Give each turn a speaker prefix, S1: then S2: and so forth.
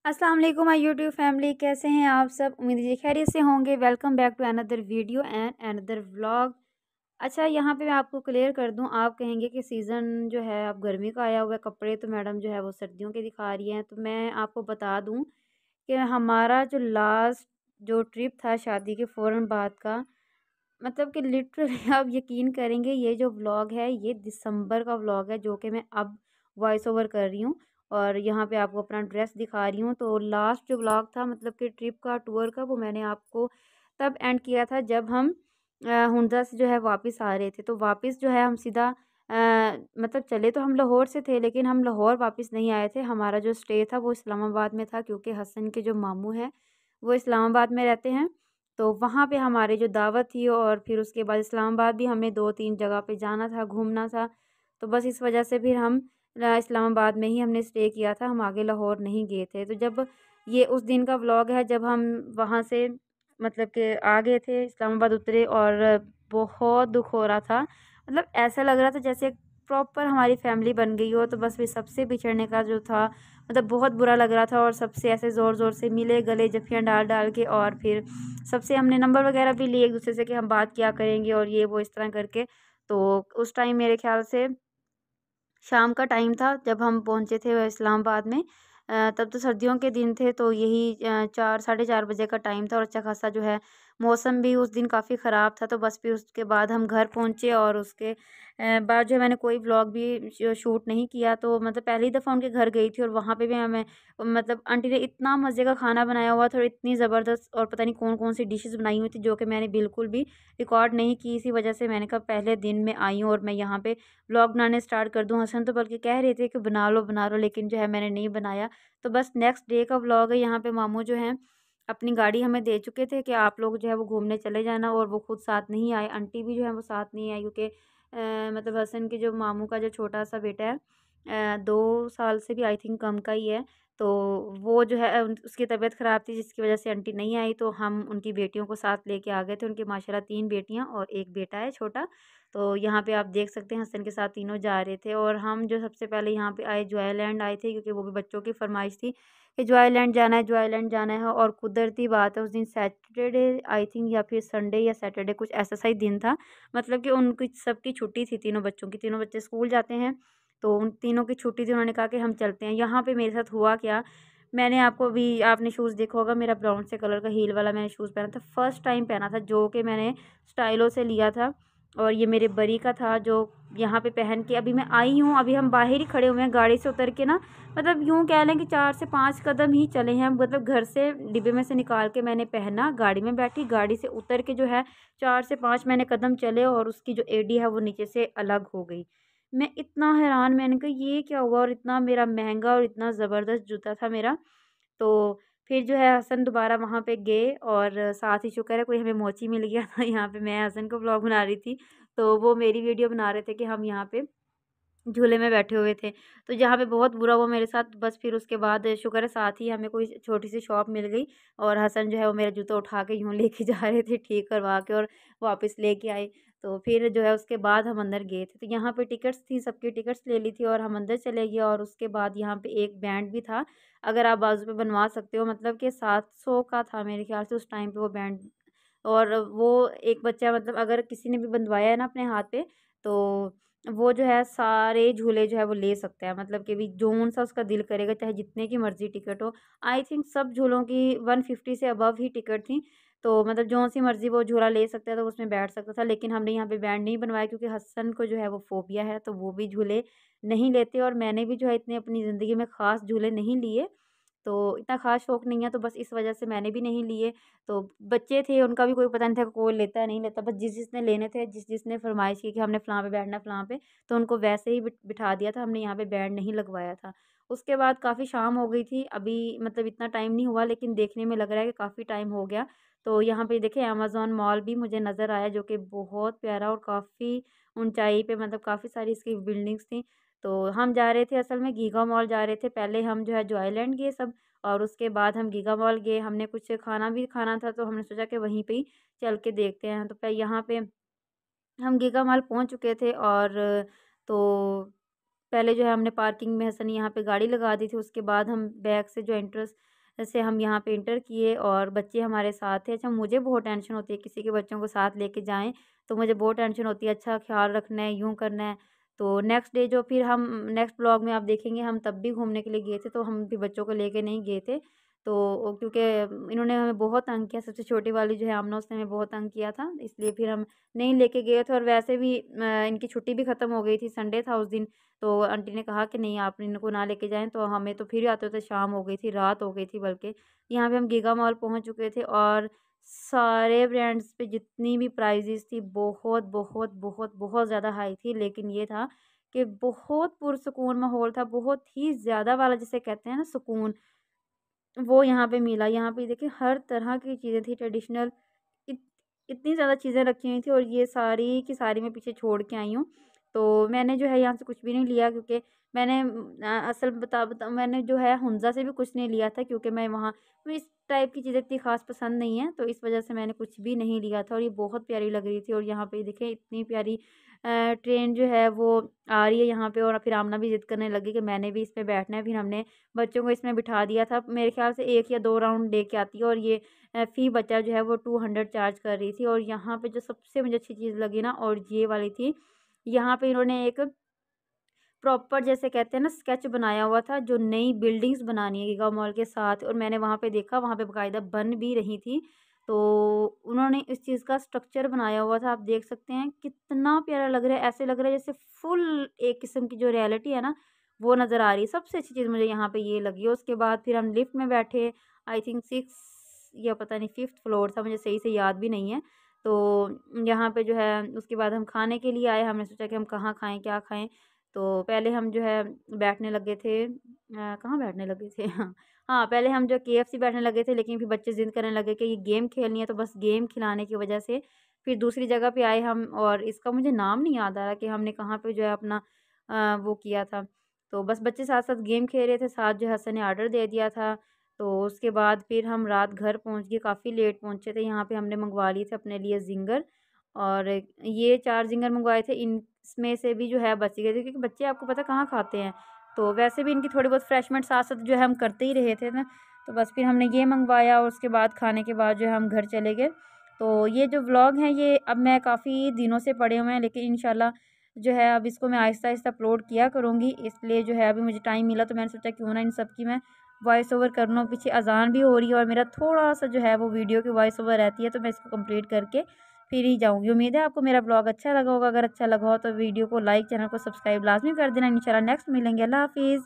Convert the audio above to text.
S1: अस्सलाम वालेकुम my YouTube family, कैसे हैं आप सब। उम्मीद है खैरियत से होंगे। Welcome back to another video and another vlog. अच्छा, यहाँ पे मैं आपको क्लियर कर दूँ, आप कहेंगे कि सीज़न जो है अब गर्मी का आया हुआ है, कपड़े तो मैडम जो है वो सर्दियों के दिखा रही हैं। तो मैं आपको बता दूँ कि हमारा जो लास्ट जो ट्रिप था शादी के फ़ौरन बाद का, मतलब कि लिटरली आप यकीन करेंगे, ये जो व्लॉग है ये दिसंबर का व्लॉग है, जो कि मैं अब वॉइस ओवर कर रही हूँ और यहाँ पे आपको अपना ड्रेस दिखा रही हूँ। तो लास्ट जो व्लॉग था, मतलब कि ट्रिप का, टूर का, वो मैंने आपको तब एंड किया था जब हम हुंडा से जो है वापस आ रहे थे। तो वापस जो है हम सीधा मतलब चले तो हम लाहौर से थे, लेकिन हम लाहौर वापस नहीं आए थे। हमारा जो स्टे था वो इस्लामाबाद में था, क्योंकि हसन के जो मामू हैं वो इस्लामाबाद में रहते हैं। तो वहाँ पे हमारी जो दावत थी, और फिर उसके बाद इस्लामाबाद भी हमें 2-3 जगह पे जाना था, घूमना था। तो बस इस वजह से फिर हम इस्लामाबाद में ही हमने स्टे किया था, हम आगे लाहौर नहीं गए थे। तो जब ये उस दिन का व्लॉग है जब हम वहाँ से मतलब कि आ गए थे, इस्लामाबाद उतरे और बहुत दुःख हो रहा था। मतलब ऐसा लग रहा था जैसे प्रॉपर हमारी फैमिली बन गई हो। तो बस फिर सबसे बिछड़ने का जो था, मतलब बहुत बुरा लग रहा था, और सबसे ऐसे ज़ोर-ज़ोर से मिले, गले जफ़ियाँ डाल-डाल के, और फिर सबसे हमने नंबर वगैरह भी लिए एक-दूसरे से कि हम बात किया करेंगे और ये वो इस तरह करके। तो उस टाइम मेरे ख़्याल से शाम का टाइम था जब हम पहुँचे थे इस्लामाबाद में। तब तो सर्दियों के दिन थे, तो यही 4 साढ़े 4 बजे का टाइम था, और अच्छा खासा जो है मौसम भी उस दिन काफ़ी ख़राब था। तो बस फिर उसके बाद हम घर पहुँचे, और उसके बाद जो है मैंने कोई व्लॉग भी शूट नहीं किया। तो मतलब पहली दफ़ा उनके घर गई थी, और वहाँ पे भी हमें मतलब आंटी ने इतना मज़े का खाना बनाया हुआ था, और इतनी ज़बरदस्त, और पता नहीं कौन-कौन सी डिशेज़ बनाई हुई थी, जो कि मैंने बिल्कुल भी रिकॉर्ड नहीं की। इसी वजह से मैंने कहा पहले दिन में आई हूँ और मैं यहाँ पे व्लॉग बनाने स्टार्ट कर दूँ। हसन तो बल्कि कह रहे थे कि बना लो, लेकिन जो है मैंने नहीं बनाया। तो बस नेक्स्ट डे का व्लॉग है। यहाँ पे मामू जो हैं अपनी गाड़ी हमें दे चुके थे कि आप लोग जो है वो घूमने चले जाना, और वो खुद साथ नहीं आए। आंटी भी जो है वो साथ नहीं आई, क्योंकि मतलब हसन के जो मामू का जो छोटा-सा बेटा है, 2 साल से भी आई थिंक कम का ही है। तो वो जो है उसकी तबीयत ख़राब थी, जिसकी वज़ह से आंटी नहीं आई। तो हम उनकी बेटियों को साथ लेके आ गए थे। उनकी माशाल्लाह 3 बेटियाँ और 1 बेटा है छोटा। तो यहाँ पे आप देख सकते हैं हसन के साथ तीनों जा रहे थे, और हम जो सबसे पहले यहाँ पे आए जॉयलैंड आए थे, क्योंकि वो भी बच्चों की फ़रमाइश थी कि जॉयलैंड जाना है, जॉयलैंड जाना है। और कुदरती बात है, उस दिन सैटरडे आई थिंक, या फिर संडे या सैटरडे, कुछ ऐसा सा ही दिन था। मतलब कि उनकी सबकी छुट्टी थी, तीनों बच्चों की। तीनों बच्चे स्कूल जाते हैं, तो उन तीनों की छुट्टी थी। उन्होंने कहा कि हम चलते हैं। यहाँ पे मेरे साथ हुआ क्या, मैंने आपको भी, आपने शूज़ देखा होगा, मेरा ब्राउन से कलर का हील वाला मैंने शूज़ पहना था, फर्स्ट टाइम पहना था, जो कि मैंने स्टाइलो से लिया था। और ये मेरे बरी का था, जो यहाँ पे पहन के अभी मैं आई हूँ। अभी हम बाहर ही खड़े हुए हैं, गाड़ी से उतर के ना, मतलब यूँ कह लें कि 4 से 5 कदम ही चले हैं। मतलब घर से डिब्बे में से निकाल के मैंने पहना, गाड़ी में बैठी, गाड़ी से उतर के जो है 4 से 5 मैंने कदम चले, और उसकी जो एड़ी है वो नीचे से अलग हो गई। मैं इतना हैरान, मैंने कहा ये क्या हुआ, और इतना मेरा महँगा और इतना ज़बरदस्त जूता था मेरा। तो फिर जो है हसन दोबारा वहाँ पे गए, और साथ ही शुक्र है कोई हमें मोची मिल गया था। यहाँ पे मैं हसन को व्लॉग बना रही थी, तो वो मेरी वीडियो बना रहे थे कि हम यहाँ पे झूले में बैठे हुए थे। तो जहाँ पे बहुत बुरा हुआ मेरे साथ, बस फिर उसके बाद शुक्र है साथ ही हमें कोई छोटी-सी शॉप मिल गई, और हसन जो है वो मेरा जूता उठा के यूँ लेके जा रहे थे, ठीक करवा के, और वापस लेके आए। तो फिर जो है उसके बाद हम अंदर गए थे। तो यहाँ पे टिकट्स थी, सबकी टिकट्स ले ली थी, और हम अंदर चले गए। और उसके बाद यहाँ पे एक बैंड भी था, अगर आप बाजू पे बनवा सकते हो, मतलब कि 700 का था मेरे ख़्याल से उस टाइम पे वो बैंड। और वो एक बच्चा, मतलब अगर किसी ने भी बंधवाया है ना अपने हाथ पे, तो वो जो है सारे झूले जो है वो ले सकता है। मतलब कि भी जोन-सा उसका दिल करेगा, चाहे जितने की मर्ज़ी टिकट हो। आई थिंक सब झूलों की 150 से अबव ही टिकट थी। तो मतलब जौन-सी मर्ज़ी वो झूला ले सकता है, तो उसमें बैठ सकता था। लेकिन हमने यहाँ पे बैंड नहीं बनवाया, क्योंकि हसन को जो है वो फ़ोबिया है, तो वो भी झूले नहीं लेते, और मैंने भी जो है इतने अपनी ज़िंदगी में ख़ास झूले नहीं लिए। तो इतना ख़ास शौक नहीं है, तो बस इस वजह से मैंने भी नहीं लिए। तो बच्चे थे, उनका भी कोई पता नहीं था कोई लेता है नहीं लेता, बस जिसने लेने थे, जिसने फ़रमाइश की कि हमने फ़लाँ पे बैठना फ़लाँ पे, तो उनको वैसे ही बिठा दिया था, हमने यहाँ पे बैंड नहीं लगवाया था। उसके बाद काफ़ी शाम हो गई थी, अभी मतलब इतना टाइम नहीं हुआ, लेकिन देखने में लग रहा है कि काफ़ी टाइम हो गया। तो यहाँ पे देखिए अमेज़न मॉल भी मुझे नज़र आया, जो कि बहुत प्यारा और काफ़ी ऊँचाई पे, मतलब काफ़ी सारी इसकी बिल्डिंग्स थी। तो हम जा रहे थे, असल में गीगा मॉल जा रहे थे। पहले हम जो है जॉयलैंड गए सब, और उसके बाद हम गीगा मॉल गए। हमने कुछ खाना भी खाना था, तो हमने सोचा कि वहीं पे ही चल के देखते हैं। तो यहाँ पे हम गीगा मॉल पहुँच चुके थे, और तो पहले जो है हमने पार्किंग में हसन यहाँ पे गाड़ी लगा दी थी। उसके बाद हम बैक से जो एंट्रेंस से हम यहाँ पे इंटर किए और बच्चे हमारे साथ थे। अच्छा, मुझे बहुत टेंशन होती है किसी के बच्चों को साथ लेके जाएँ, तो मुझे बहुत टेंशन होती है, अच्छा ख़्याल रखना है, यूँ करना है। तो नेक्स्ट डे जो फिर हम नेक्स्ट व्लॉग में आप देखेंगे, हम तब भी घूमने के लिए गए थे, तो हम भी बच्चों को लेके नहीं गए थे। तो क्योंकि इन्होंने हमें बहुत तंग किया, सबसे छोटी वाली जो है आमना, उसने हमें बहुत तंग किया था, इसलिए फिर हम नहीं लेके गए थे। और वैसे भी इनकी छुट्टी भी ख़त्म हो गई थी, संडे था उस दिन, तो आंटी ने कहा कि नहीं आप इनको ना लेके जाएँ, तो हमें तो फिर आते-आते शाम हो गई थी, रात हो गई थी बल्कि। यहाँ पे हम गीगा मॉल पहुँच चुके थे और सारे ब्रांड्स पे जितनी भी प्राइसेस थी बहुत, बहुत, बहुत, बहुत ज़्यादा हाई थी। लेकिन ये था कि बहुत पुरसुकून माहौल था, बहुत ही ज़्यादा वाला जिसे कहते हैं ना सुकून, वो यहाँ पे मिला। यहाँ पे देखिए हर तरह की चीज़ें थी ट्रेडिशनल, इत इतनी ज़्यादा चीज़ें रखी हुई थी और ये सारी की सारी मैं पीछे छोड़ के आई हूँ। तो मैंने जो है यहाँ से कुछ भी नहीं लिया, क्योंकि मैंने असल बता मैंने जो है हुंज़ा से भी कुछ नहीं लिया था, क्योंकि मैं वहाँ मुझे इस टाइप की चीज़ें इतनी ख़ास पसंद नहीं है, तो इस वज़ह से मैंने कुछ भी नहीं लिया था। और ये बहुत प्यारी लग रही थी और यहाँ पे देखिए इतनी प्यारी ट्रेन जो है वो आ रही है यहाँ पे। और फिर आमना भी ज़िद करने लगी कि मैंने भी इस पे बैठना है। फिर हमने बच्चों को इसमें बिठा दिया था। मेरे ख़्याल से 1 या 2 राउंड लेके आती है और ये फ़ी बचा जो है वो 200 चार्ज कर रही थी। और यहाँ पे जो सबसे मुझे अच्छी चीज़ लगी ना, और ये वाली थी, यहाँ पे इन्होंने एक प्रॉपर जैसे कहते हैं ना स्केच बनाया हुआ था, जो नई बिल्डिंग्स बनानी है गीगा मॉल के साथ, और मैंने वहाँ पे देखा, वहाँ पे बाकायदा बन भी रही थी। तो उन्होंने इस चीज़ का स्ट्रक्चर बनाया हुआ था, आप देख सकते हैं कितना प्यारा लग रहा है। ऐसे लग रहा है जैसे फुल एक किस्म की जो रियलिटी है ना, वो नज़र आ रही है। सबसे अच्छी चीज़ मुझे यहाँ पे ये लगी है। उसके बाद फिर हम लिफ्ट में बैठे, आई थिंक 6 या पता नहीं 5th फ्लोर था, मुझे सही से याद भी नहीं है। तो यहाँ पे जो है उसके बाद हम खाने के लिए आए, हमने सोचा कि हम कहाँ खाएँ, क्या खाएँ? तो पहले हम जो है बैठने लगे थे, कहाँ बैठने लगे थे? हाँ, हाँ, पहले हम जो केएफसी बैठने लगे थे, लेकिन फिर बच्चे ज़िद करने लगे कि ये गेम खेलनी है, तो बस गेम खिलाने की वजह से फिर दूसरी जगह पे आए हम। और इसका मुझे नाम नहीं याद आ रहा कि हमने कहाँ पे जो है अपना वो किया था। तो बस बच्चे साथ-साथ गेम खेल रहे थे, साथ जो हसन ने ऑर्डर दे दिया था। तो उसके बाद फिर हम रात घर पहुँच गए, काफ़ी लेट पहुँचे थे। यहाँ पे हमने मंगवा लिए थे अपने लिए ज़िंगर, और ये 4 ज़िंगर मंगवाए थे। इसमें से भी जो है बच गए थे, क्योंकि बच्चे आपको पता है कहाँ खाते हैं। तो वैसे भी इनकी थोड़ी बहुत रिफ्रेशमेंट साथ-साथ जो है हम करते ही रहे थे ना। तो बस फिर हमने ये मंगवाया और उसके बाद खाने के बाद जो है हम घर चले गए। तो ये जो व्लॉग हैं ये अब मैं काफ़ी दिनों से पड़े हुए हैं, लेकिन इंशाल्लाह जो है अब इसको मैं आहिस्ता-आहिस्ता अपलोड किया करूँगी। इसलिए जो है अभी मुझे टाइम मिला, तो मैंने सोचा क्यों ना इन सब की मैं वॉइस ओवर कर लूँ। पीछे अज़ान भी हो रही है और मेरा थोड़ा-सा जो है वो वीडियो की वॉइस ओवर रहती है, तो मैं इसको कंप्लीट करके फिर ही जाऊँगी। उम्मीद है आपको मेरा ब्लॉग अच्छा लगा होगा। अगर अच्छा लगा हो तो वीडियो को लाइक, चैनल को सब्सक्राइब लाज़मी कर देना। इंशाल्लाह नेक्स्ट मिलेंगे। अल्लाह हाफ़िज़।